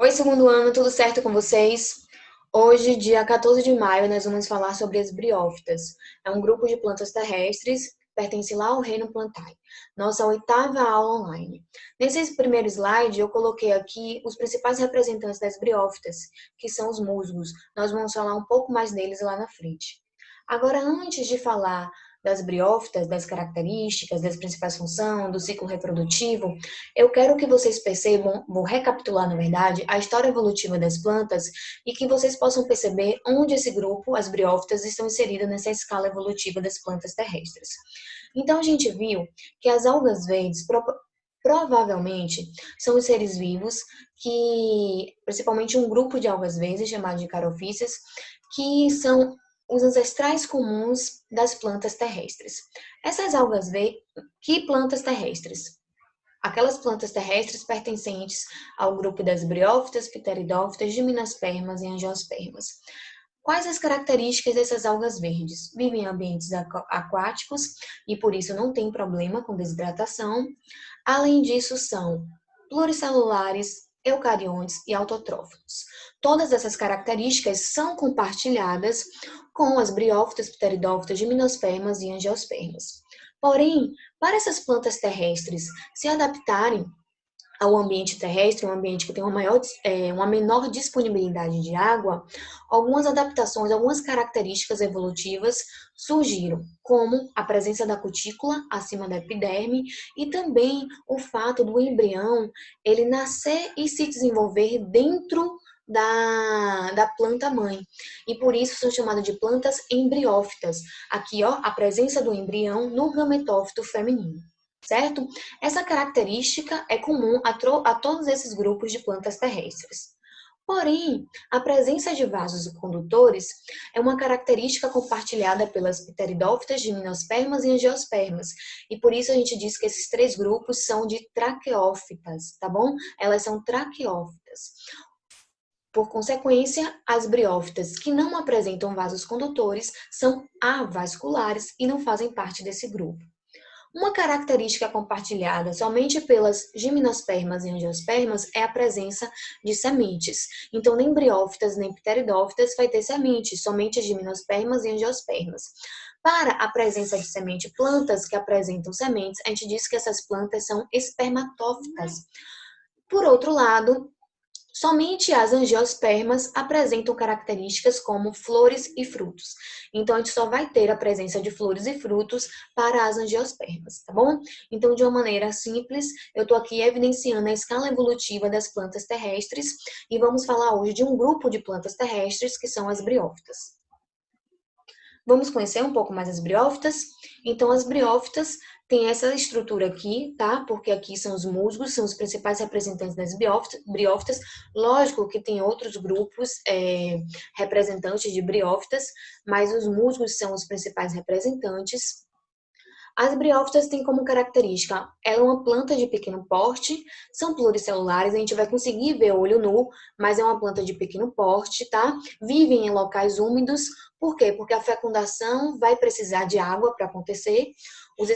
Oi, segundo ano, tudo certo com vocês? Hoje, dia 14 de maio, nós vamos falar sobre as briófitas. É um grupo de plantas terrestres, pertence lá ao reino Plantae. Nossa oitava aula online. Nesse primeiro slide, eu coloquei aqui os principais representantes das briófitas, que são os musgos. Nós vamos falar um pouco mais deles lá na frente. Agora, antes de falar das briófitas, das características, das principais funções, do ciclo reprodutivo, eu quero que vocês percebam, vou recapitular, na verdade, a história evolutiva das plantas e que vocês possam perceber onde esse grupo, as briófitas, estão inseridas nessa escala evolutiva das plantas terrestres. Então, a gente viu que as algas verdes provavelmente são os seres vivos que, principalmente um grupo de algas verdes chamado de carofíceas, que são os ancestrais comuns das plantas terrestres. Essas algas verdes, que plantas terrestres? Aquelas plantas terrestres pertencentes ao grupo das briófitas, pteridófitas, gimnospermas e angiospermas. Quais as características dessas algas verdes? Vivem em ambientes aquáticos e por isso não tem problema com desidratação. Além disso, são pluricelulares, eucariontes e autotróficos. Todas essas características são compartilhadas com as briófitas, pteridófitas, gimnospermas e angiospermas. Porém, para essas plantas terrestres se adaptarem ao ambiente terrestre, um ambiente que tem uma menor disponibilidade de água, algumas adaptações, algumas características evolutivas surgiram, como a presença da cutícula acima da epiderme e também o fato do embrião ele nascer e se desenvolver dentro da planta mãe. E por isso são chamadas de plantas embriófitas. Aqui, ó, a presença do embrião no gametófito feminino, certo? Essa característica é comum a todos esses grupos de plantas terrestres. Porém, a presença de vasos condutores é uma característica compartilhada pelas pteridófitas, gimnospermas e angiospermas. E por isso a gente diz que esses três grupos são de traqueófitas, tá bom? Elas são traqueófitas. Por consequência, as briófitas que não apresentam vasos condutores são avasculares e não fazem parte desse grupo. Uma característica compartilhada somente pelas gimnospermas e angiospermas é a presença de sementes. Então, nem briófitas nem pteridófitas vai ter sementes, somente as gimnospermas e angiospermas. Para a presença de semente, plantas que apresentam sementes, a gente diz que essas plantas são espermatófitas. Por outro lado, somente as angiospermas apresentam características como flores e frutos. Então, a gente só vai ter a presença de flores e frutos para as angiospermas, tá bom? Então, de uma maneira simples, eu estou aqui evidenciando a escala evolutiva das plantas terrestres e vamos falar hoje de um grupo de plantas terrestres que são as briófitas. Vamos conhecer um pouco mais as briófitas? Então, as briófitas têm essa estrutura aqui, tá? Porque aqui são os musgos, são os principais representantes das briófitas. Lógico que tem outros grupos representantes de briófitas, mas os musgos são os principais representantes. As briófitas têm como característica, ela é uma planta de pequeno porte, são pluricelulares, a gente vai conseguir ver olho nu, mas é uma planta de pequeno porte, tá? Vivem em locais úmidos, por quê? Porque a fecundação vai precisar de água para acontecer. Os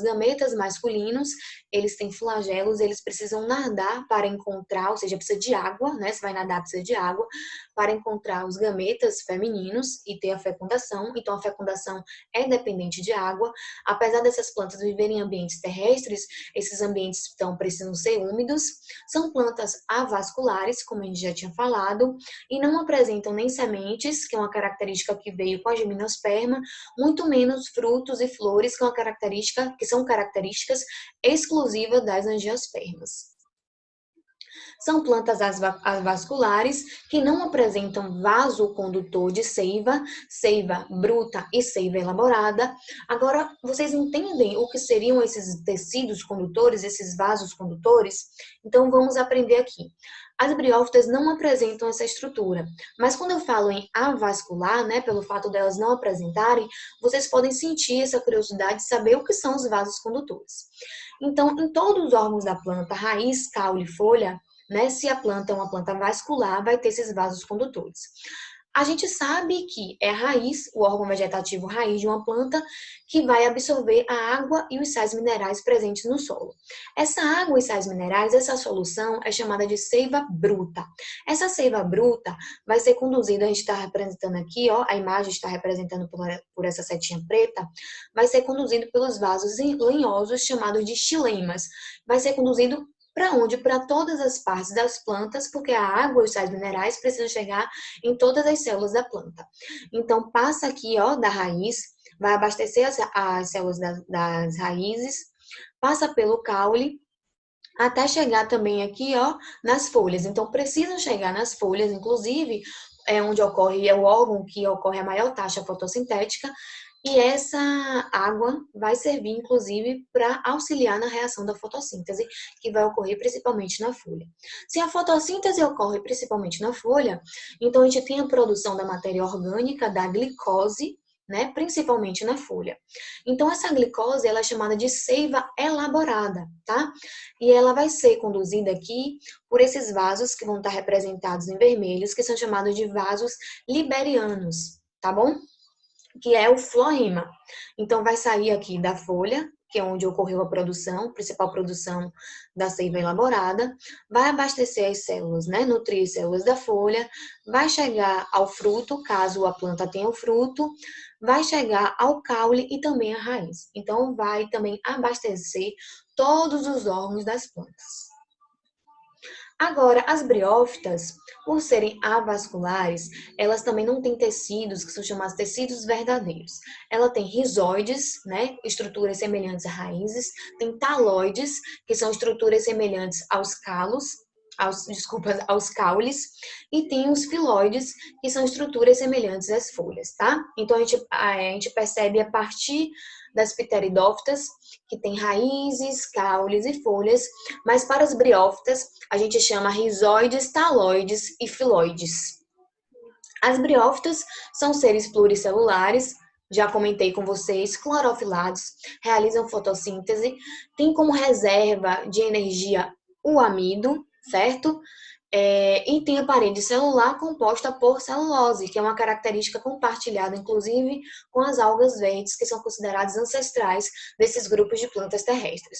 gametas masculinos, eles têm flagelos, eles precisam nadar para encontrar, ou seja, precisa de água, né? Se vai nadar, precisa de água para encontrar os gametas femininos e ter a fecundação. Então, a fecundação é dependente de água. Apesar dessas plantas viverem em ambientes terrestres, esses ambientes então precisam ser úmidos. São plantas avasculares, como a gente já tinha falado, e não apresentam nem sementes, que é uma característica que veio com a gimnosperma, muito menos frutos e flores, que são características exclusivas das angiospermas. São plantas avasculares que não apresentam vaso condutor de seiva, seiva bruta e seiva elaborada. Agora, vocês entendem o que seriam esses tecidos condutores, esses vasos condutores? Então, vamos aprender aqui. As briófitas não apresentam essa estrutura, mas quando eu falo em avascular, né, pelo fato delas não apresentarem, vocês podem sentir essa curiosidade de saber o que são os vasos condutores. Então, em todos os órgãos da planta, raiz, caule e folha, né, se a planta é uma planta vascular, vai ter esses vasos condutores. A gente sabe que é a raiz, o órgão vegetativo raiz de uma planta, que vai absorver a água e os sais minerais presentes no solo. Essa água e sais minerais, essa solução é chamada de seiva bruta. Essa seiva bruta vai ser conduzida, a gente está representando aqui, ó, a imagem está representando por essa setinha preta, vai ser conduzido pelos vasos lenhosos chamados de xilemas. Vai ser conduzido para onde? Para todas as partes das plantas, porque a água e os sais minerais precisam chegar em todas as células da planta. Então, passa aqui, ó, da raiz, vai abastecer as células das raízes, passa pelo caule, até chegar também aqui, ó, nas folhas. Então, precisam chegar nas folhas, inclusive, é onde ocorre, é o órgão que ocorre a maior taxa fotossintética, e essa água vai servir, inclusive, para auxiliar na reação da fotossíntese, que vai ocorrer principalmente na folha. Se a fotossíntese ocorre principalmente na folha, então a gente tem a produção da matéria orgânica, da glicose, né, principalmente na folha. Então, essa glicose ela é chamada de seiva elaborada, tá? E ela vai ser conduzida aqui por esses vasos que vão estar representados em vermelhos, que são chamados de vasos liberianos, tá bom? Que é o floema. Então, vai sair aqui da folha, que é onde ocorreu a produção, principal produção da seiva elaborada, vai abastecer as células, né, nutrir as células da folha, vai chegar ao fruto, caso a planta tenha o fruto, vai chegar ao caule e também à raiz. Então, vai também abastecer todos os órgãos das plantas. Agora, as briófitas, por serem avasculares, elas também não têm tecidos, que são chamados tecidos verdadeiros. Ela tem rizóides, né, estruturas semelhantes a raízes, tem taloides, que são estruturas semelhantes aos calos, aos caules, e tem os filóides, que são estruturas semelhantes às folhas, tá? Então, a gente percebe a partir das pteridófitas, que tem raízes, caules e folhas, mas para as briófitas, a gente chama rizóides, taloides e filóides. As briófitas são seres pluricelulares, já comentei com vocês, clorofilados, realizam fotossíntese, tem como reserva de energia o amido, certo? E tem a parede celular composta por celulose, que é uma característica compartilhada, inclusive, com as algas verdes, que são consideradas ancestrais desses grupos de plantas terrestres.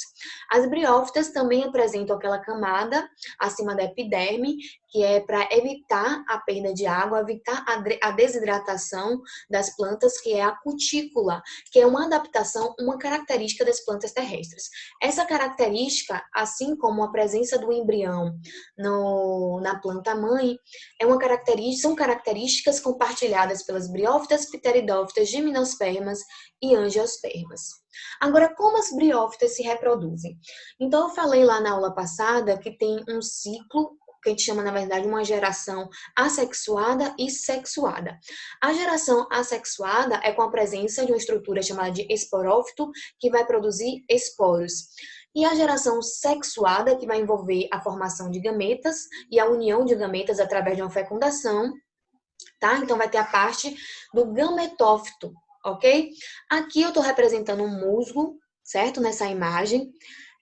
As briófitas também apresentam aquela camada acima da epiderme, que é para evitar a perda de água, evitar a desidratação das plantas, que é a cutícula, que é uma adaptação, uma característica das plantas terrestres. Essa característica, assim como a presença do embrião na planta mãe, são características compartilhadas pelas briófitas, pteridófitas, gimnospermas e angiospermas. Agora, como as briófitas se reproduzem? Então, eu falei lá na aula passada que tem um ciclo, que a gente chama, na verdade, uma geração assexuada e sexuada. A geração assexuada é com a presença de uma estrutura chamada de esporófito, que vai produzir esporos. E a geração sexuada, que vai envolver a formação de gametas e a união de gametas através de uma fecundação, tá? Então, vai ter a parte do gametófito, ok? Aqui eu estou representando um musgo, certo? Nessa imagem,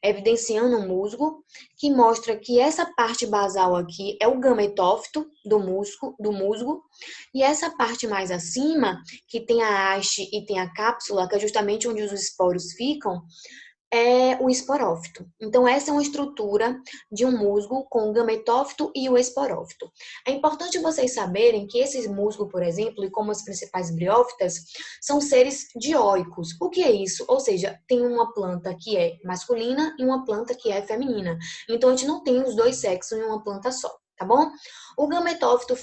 evidenciando um musgo, que mostra que essa parte basal aqui é o gametófito do musgo, e essa parte mais acima, que tem a haste e tem a cápsula, que é justamente onde os esporos ficam, é o esporófito. Então, essa é uma estrutura de um musgo com o gametófito e o esporófito. É importante vocês saberem que esses musgos, por exemplo, e como as principais briófitas, são seres dioicos. O que é isso? Ou seja, tem uma planta que é masculina e uma planta que é feminina. Então, a gente não tem os dois sexos em uma planta só, tá bom? O gametófito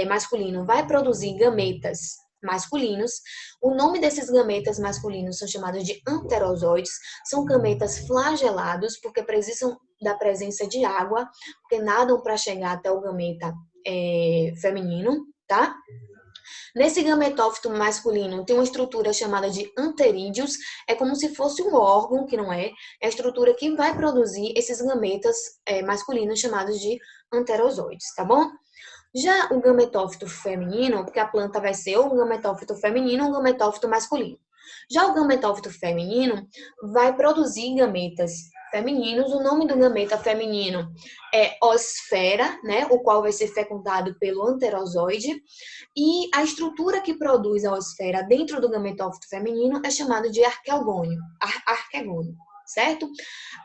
masculino vai produzir gametas masculinos. O nome desses gametas masculinos são chamados de anterozoides, são gametas flagelados, porque precisam da presença de água, porque nadam para chegar até o gameta feminino, tá? Nesse gametófito masculino tem uma estrutura chamada de anterídeos, é como se fosse um órgão, que não é, é a estrutura que vai produzir esses gametas masculinos chamados de anterozoides, tá bom? Já o gametófito feminino, porque a planta vai ser ou um gametófito feminino ou um gametófito masculino. Já o gametófito feminino vai produzir gametas femininos. O nome do gameta feminino é osfera, né, o qual vai ser fecundado pelo anterozoide. E a estrutura que produz a osfera dentro do gametófito feminino é chamada de arquegônio, certo?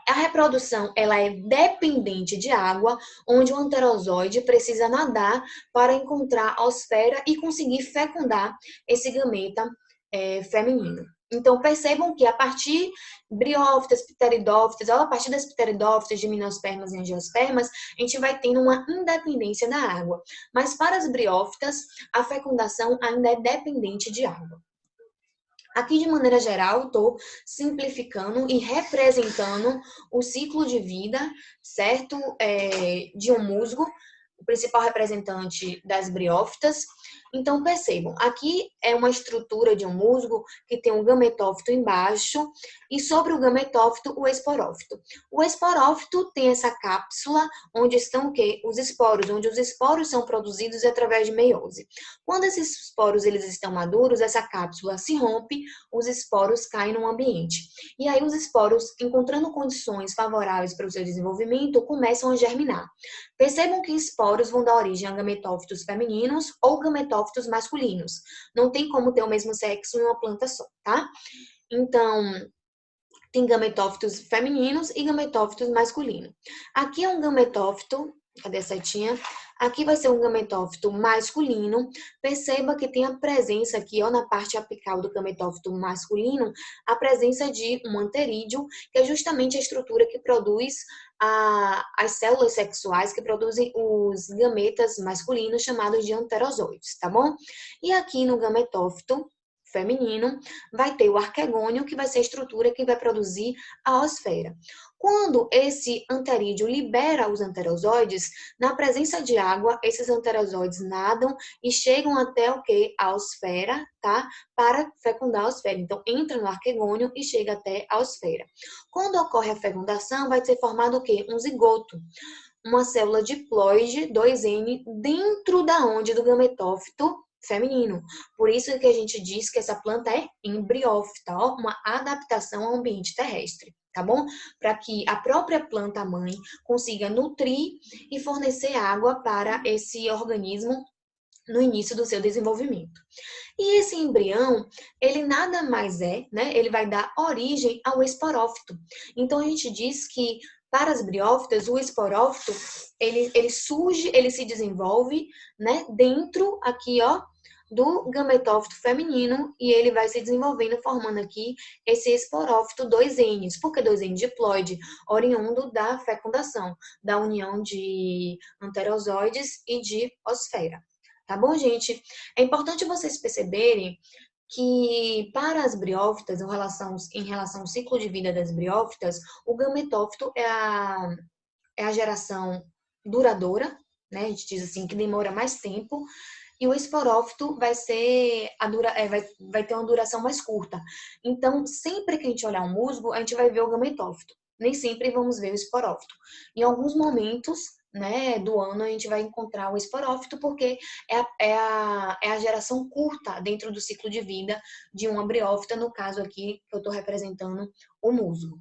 A reprodução ela é dependente de água, onde o anterozoide precisa nadar para encontrar a osfera e conseguir fecundar esse gameta feminino. Então, percebam que a partir briófitas, pteridófitas, ou a partir das pteridófitas, gimnospermas e angiospermas, a gente vai tendo uma independência da água. Mas para as briófitas, a fecundação ainda é dependente de água. Aqui, de maneira geral, estou simplificando e representando o ciclo de vida, certo? De um musgo, o principal representante das briófitas. Então, percebam, aqui é uma estrutura de um musgo que tem um gametófito embaixo e sobre o gametófito o esporófito. O esporófito tem essa cápsula onde estão o quê? Os esporos, onde os esporos são produzidos através de meiose. Quando esses esporos eles estão maduros, essa cápsula se rompe, os esporos caem no ambiente. E aí os esporos, encontrando condições favoráveis para o seu desenvolvimento, começam a germinar. Percebam que esporos vão dar origem a gametófitos femininos ou gametófitos masculinos. Não tem como ter o mesmo sexo em uma planta só, tá? Então, tem gametófitos femininos e gametófitos masculinos. Aqui é um gametófito, cadê a setinha? Aqui vai ser um gametófito masculino. Perceba que tem a presença aqui, ó, na parte apical do gametófito masculino, a presença de um anterídeo, que é justamente a estrutura que produz as células sexuais, que produzem os gametas masculinos, chamados de anterozoides, tá bom? E aqui no gametófito feminino, vai ter o arquegônio, que vai ser a estrutura que vai produzir a osfera. Quando esse anterídeo libera os anterozoides, na presença de água, esses anterozoides nadam e chegam até o quê? A osfera, tá? Para fecundar a osfera. Então, entra no arquegônio e chega até a osfera. Quando ocorre a fecundação, vai ser formado o quê? Um zigoto. Uma célula diploide 2N dentro da onde do gametófito feminino. Por isso que a gente diz que essa planta é embriófita, ó, uma adaptação ao ambiente terrestre, tá bom? Para que a própria planta mãe consiga nutrir e fornecer água para esse organismo no início do seu desenvolvimento. E esse embrião, ele nada mais é, né? Ele vai dar origem ao esporófito. Então a gente diz que para as briófitas, o esporófito, ele surge, ele se desenvolve, né, dentro aqui, ó, do gametófito feminino e ele vai se desenvolvendo, formando aqui esse esporófito 2Ns. Por que 2N? Diploide, oriundo da fecundação, da união de anterozoides e de osfera. Tá bom, gente? É importante vocês perceberem que para as briófitas, em relação ao ciclo de vida das briófitas, o gametófito é a geração duradoura, né? A gente diz assim que demora mais tempo, e o esporófito vai ser vai ter uma duração mais curta. Então, sempre que a gente olhar um musgo, a gente vai ver o gametófito. Nem sempre vamos ver o esporófito. Em alguns momentos, né, do ano, a gente vai encontrar o esporófito, porque é a geração curta dentro do ciclo de vida de uma briófita, no caso aqui, que eu estou representando o musgo.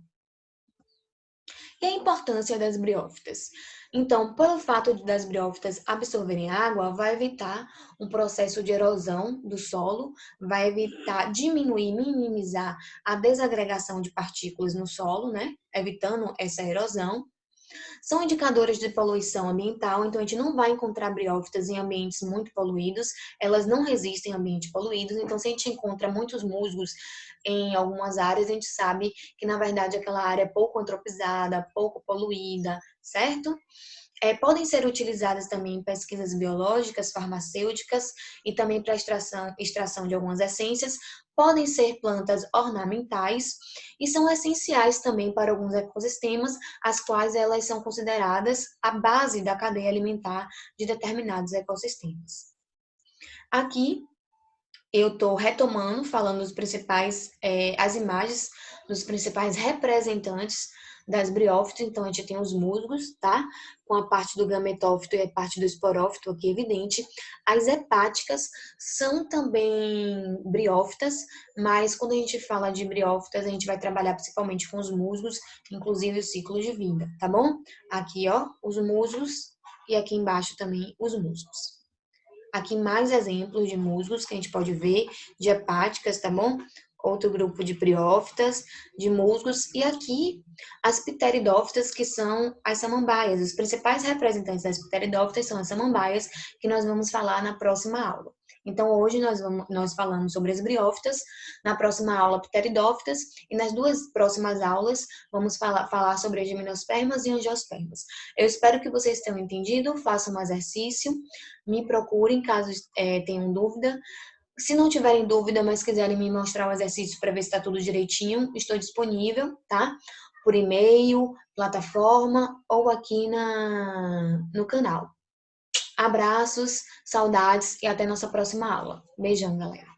E a importância das briófitas? Então, pelo fato das briófitas absorverem água, vai evitar um processo de erosão do solo, vai evitar, diminuir, minimizar a desagregação de partículas no solo, né? Evitando essa erosão. São indicadores de poluição ambiental, então a gente não vai encontrar briófitas em ambientes muito poluídos, elas não resistem a ambientes poluídos, então se a gente encontra muitos musgos em algumas áreas, a gente sabe que na verdade aquela área é pouco antropizada, pouco poluída, certo? Podem ser utilizadas também em pesquisas biológicas, farmacêuticas e também para extração de algumas essências. Podem ser plantas ornamentais e são essenciais também para alguns ecossistemas, as quais elas são consideradas a base da cadeia alimentar de determinados ecossistemas. Aqui eu estou retomando, falando dos principais, as imagens dos principais representantes das briófitas. Então, a gente tem os musgos, tá? Com a parte do gametófito e a parte do esporófito aqui evidente. As hepáticas são também briófitas, mas quando a gente fala de briófitas, a gente vai trabalhar principalmente com os musgos, inclusive o ciclo de vida, tá bom? Aqui, ó, os musgos e aqui embaixo também os musgos. Aqui mais exemplos de musgos que a gente pode ver, de hepáticas, tá bom? Outro grupo de briófitas, de musgos, e aqui as pteridófitas, que são as samambaias. Os principais representantes das pteridófitas são as samambaias, que nós vamos falar na próxima aula. Então, hoje nós falamos sobre as briófitas, na próxima aula, pteridófitas, e nas duas próximas aulas, vamos falar sobre as gimnospermas e angiospermas. Eu espero que vocês tenham entendido, façam um exercício, me procurem caso tenham dúvida. Se não tiverem dúvida, mas quiserem me mostrar o exercício para ver se está tudo direitinho, estou disponível, tá? Por e-mail, plataforma ou aqui no canal. Abraços, saudades e até nossa próxima aula. Beijão, galera.